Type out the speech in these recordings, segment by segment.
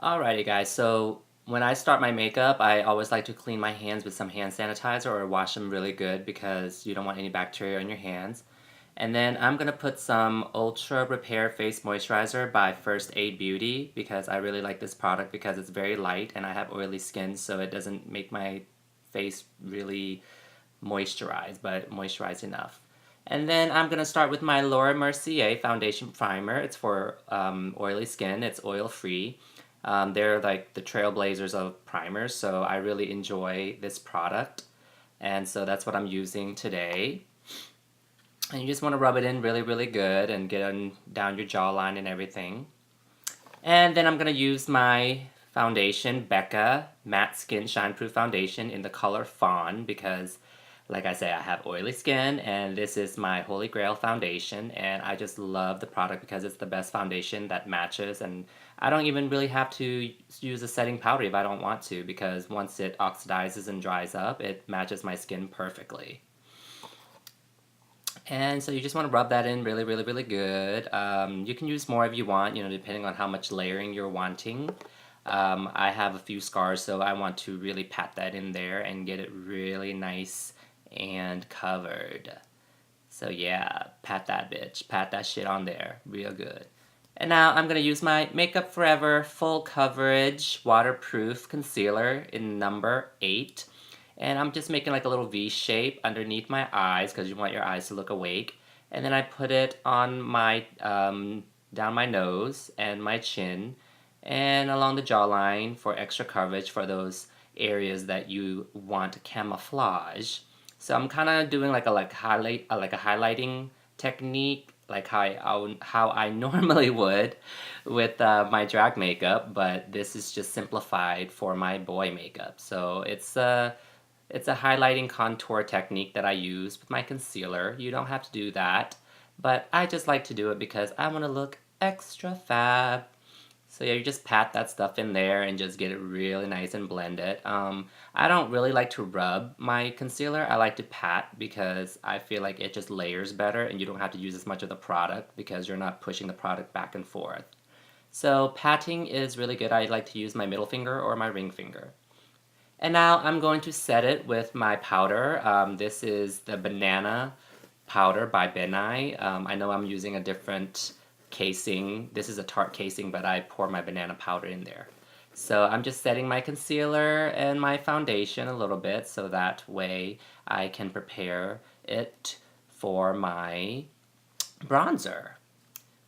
Alrighty guys, so when I start my makeup, I always like to clean my hands with some hand sanitizer or wash them really good because you don't want any bacteria on your hands. And then I'm going to put some Ultra Repair Face Moisturizer by First Aid Beauty because I really like this product because it's very light and I have oily skin, so it doesn't make my face really moisturized, but moisturized enough. And then I'm going to start with my Laura Mercier Foundation Primer. It's for oily skin. It's oil-free. They're like the trailblazers of primers, so I really enjoy this product. And so that's what I'm using today. And you just want to rub it in really, really good and get on down your jawline and everything. And then I'm going to use my foundation, Becca Matte Skin Shine Proof Foundation in the color Fawn because, like I say, I have oily skin and this is my holy grail foundation and I just love the product because it's the best foundation that matches, and I don't even really have to use a setting powder if I don't want to because once it oxidizes and dries up, it matches my skin perfectly. And so you just want to rub that in really, really, really good. You can use more if you want, depending on how much layering you're wanting. I have a few scars, so I want to really pat that in there and get it really nice and covered. So yeah, pat that bitch. Pat that shit on there. Real good. And now I'm going to use my Makeup Forever Full Coverage Waterproof Concealer in number 8. And I'm just making like a little V shape underneath my eyes because you want your eyes to look awake. And then I put it on my, down my nose and my chin and along the jawline for extra coverage for those areas that you want camouflage. So I'm kind of doing like a highlighting technique, like how I normally would with my drag makeup, but this is just simplified for my boy makeup. So it's a highlighting contour technique that I use with my concealer. You don't have to do that, but I just like to do it because I want to look extra fab. So yeah, you just pat that stuff in there and just get it really nice and blended. I don't really like to rub my concealer. I like to pat because I feel like it just layers better and you don't have to use as much of the product because you're not pushing the product back and forth. So patting is really good. I like to use my middle finger or my ring finger. And now I'm going to set it with my powder. This is the Banana powder by Benai. I know I'm using a different casing. This is a Tarte casing, but I pour my banana powder in there. So I'm just setting my concealer and my foundation a little bit so that way I can prepare it for my bronzer.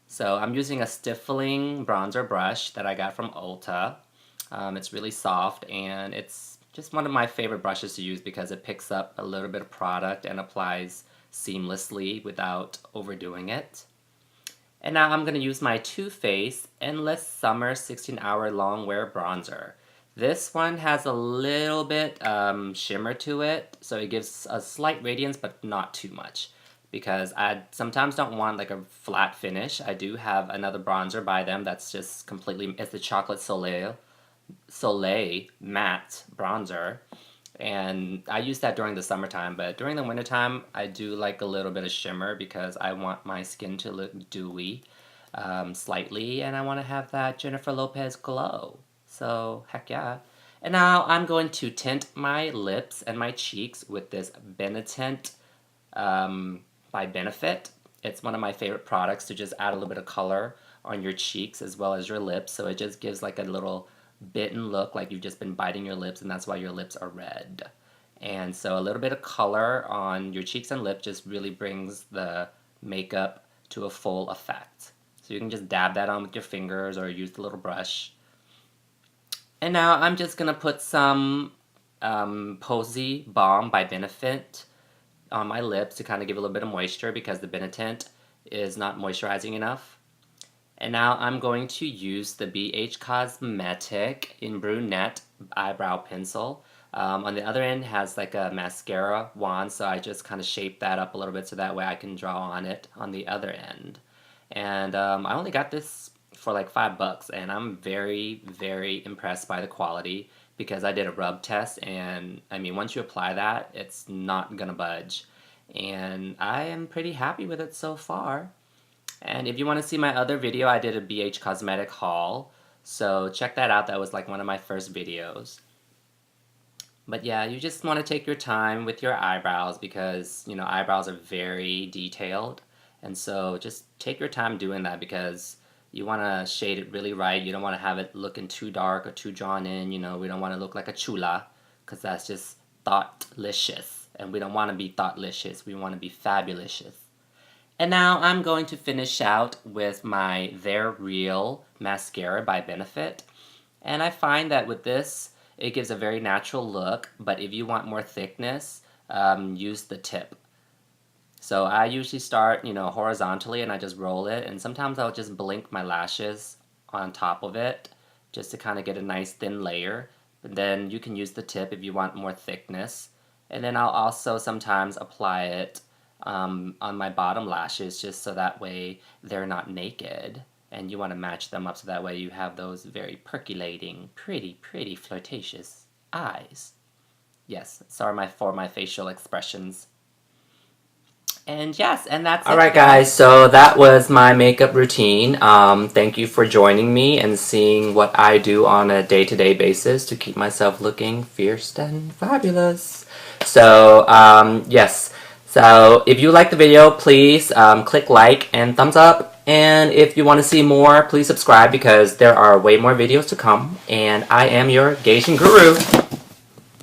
So I'm using a stippling bronzer brush that I got from Ulta. It's really soft and it's just one of my favorite brushes to use because it picks up a little bit of product and applies seamlessly without overdoing it. And now I'm going to use my Too Faced Endless Summer 16-Hour Long Wear Bronzer. This one has a little bit shimmer to it, so it gives a slight radiance, but not too much. Because I sometimes don't want like a flat finish. I do have another bronzer by them that's just completely, it's the Chocolate Soleil Matte Bronzer. And I use that during the summertime, but during the wintertime, I do like a little bit of shimmer because I want my skin to look dewy slightly, and I want to have that Jennifer Lopez glow. So, heck yeah. And now I'm going to tint my lips and my cheeks with this Benetint by Benefit. It's one of my favorite products to just add a little bit of color on your cheeks as well as your lips, so it just gives like a little bitten look like you've just been biting your lips and that's why your lips are red. And so a little bit of color on your cheeks and lips just really brings the makeup to a full effect. So you can just dab that on with your fingers or use the little brush. And now I'm just going to put some Posie Balm by Benefit on my lips to kind of give a little bit of moisture because the Benetint is not moisturizing enough. And now I'm going to use the BH Cosmetic in Brunette eyebrow pencil. On the other end has like a mascara wand, so I just kind of shape that up a little bit so that way I can draw on it on the other end. And I only got this for like $5, and I'm very, very impressed by the quality because I did a rub test, and I mean, once you apply that, it's not gonna budge. And I am pretty happy with it so far. And if you want to see my other video, I did a BH Cosmetic haul. So check that out. That was like one of my first videos. But yeah, you just want to take your time with your eyebrows because, you know, eyebrows are very detailed. And so just take your time doing that because you want to shade it really right. You don't want to have it looking too dark or too drawn in. You know, we don't want to look like a chula because that's just thoughtlicious. And we don't want to be thoughtlicious. We want to be fabulicious. And now I'm going to finish out with my They're Real mascara by Benefit. And I find that with this, it gives a very natural look, but if you want more thickness, use the tip. So I usually start, you know, horizontally and I just roll it, and sometimes I'll just blink my lashes on top of it just to kind of get a nice thin layer. And then you can use the tip if you want more thickness. And then I'll also sometimes apply it on my bottom lashes just so that way they're not naked. And you want to match them up so that way you have those very percolating, pretty, pretty flirtatious eyes. Yes, sorry for my facial expressions. And yes, and that's it. Alright guys, so that was my makeup routine. Thank you for joining me and seeing what I do on a day-to-day basis to keep myself looking fierce and fabulous. So, yes. So, if you like the video, please click like and thumbs up. And if you want to see more, please subscribe because there are way more videos to come. And I am your Gaysian Guru.